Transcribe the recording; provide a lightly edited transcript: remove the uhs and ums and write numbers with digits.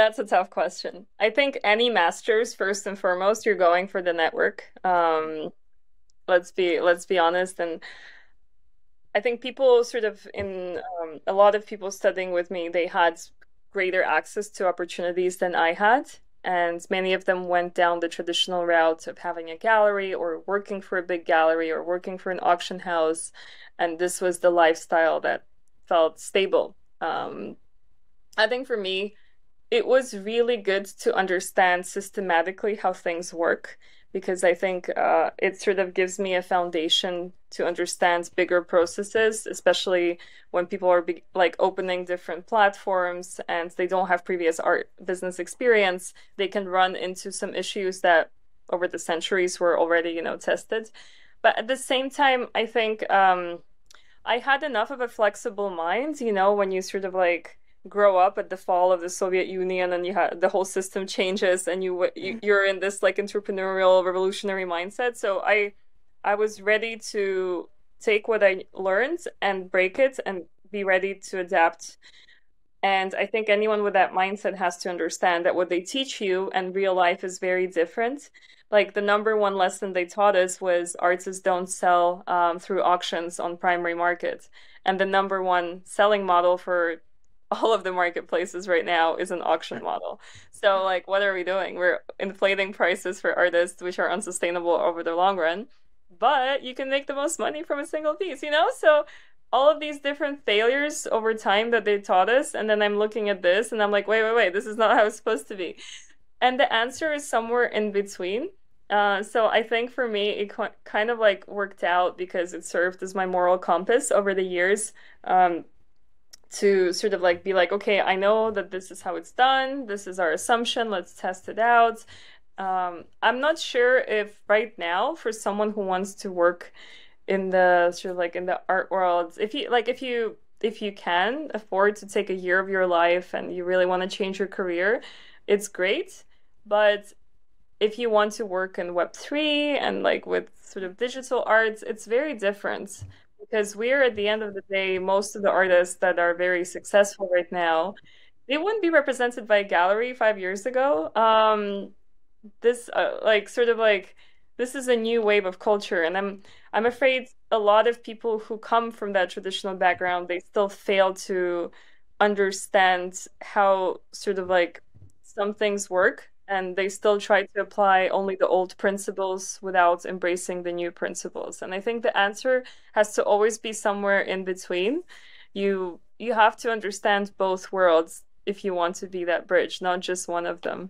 That's a tough question. I think any masters, first and foremost, you're going for the network. Let's be honest. And I think people sort of in a lot of people studying with me, they had greater access to opportunities than I had. And many of them went down the traditional route of having a gallery or working for a big gallery or working for an auction house. And this was the lifestyle that felt stable. I think for me, it was really good to understand systematically how things work because I think it sort of gives me a foundation to understand bigger processes, especially when people are like opening different platforms and they don't have previous art business experience. They can run into some issues that over the centuries were already, tested. But at the same time, I think I had enough of a flexible mind, when you sort of like grow up at the fall of the Soviet Union and you have the whole system changes and you're in this like entrepreneurial revolutionary mindset. So I was ready to take what I learned and break it and be ready to adapt. And I think anyone with that mindset has to understand that what they teach you and real life is very different. Like the number one lesson they taught us was artists don't sell through auctions on primary markets. And the number one selling model for all of the marketplaces right now is an auction model. So like what are we doing? We're inflating prices for artists which are unsustainable over the long run, but you can make the most money from a single piece, you know? So all of these different failures over time that they taught us, and then I'm looking at this and I'm like, wait, this is not how it's supposed to be. And the answer is somewhere in between. So I think for me, it kind of like worked out because it served as my moral compass over the years. To sort of like be like, okay, I know that this is how it's done. This is our assumption. Let's test it out. I'm not sure if right now, for someone who wants to work in the sort of like in the art world, if you can afford to take a year of your life and you really want to change your career, it's great. But if you want to work in Web3 and like with sort of digital arts, it's very different because we're at the end of the day, most of the artists that are very successful right now, they wouldn't be represented by a gallery 5 years ago. This like sort of like this is a new wave of culture, and I'm afraid a lot of people who come from that traditional background, they still fail to understand how sort of like some things work, and they still try to apply only the old principles without embracing the new principles. And I think the answer has to always be somewhere in between. You have to understand both worlds if you want to be that bridge, not just one of them.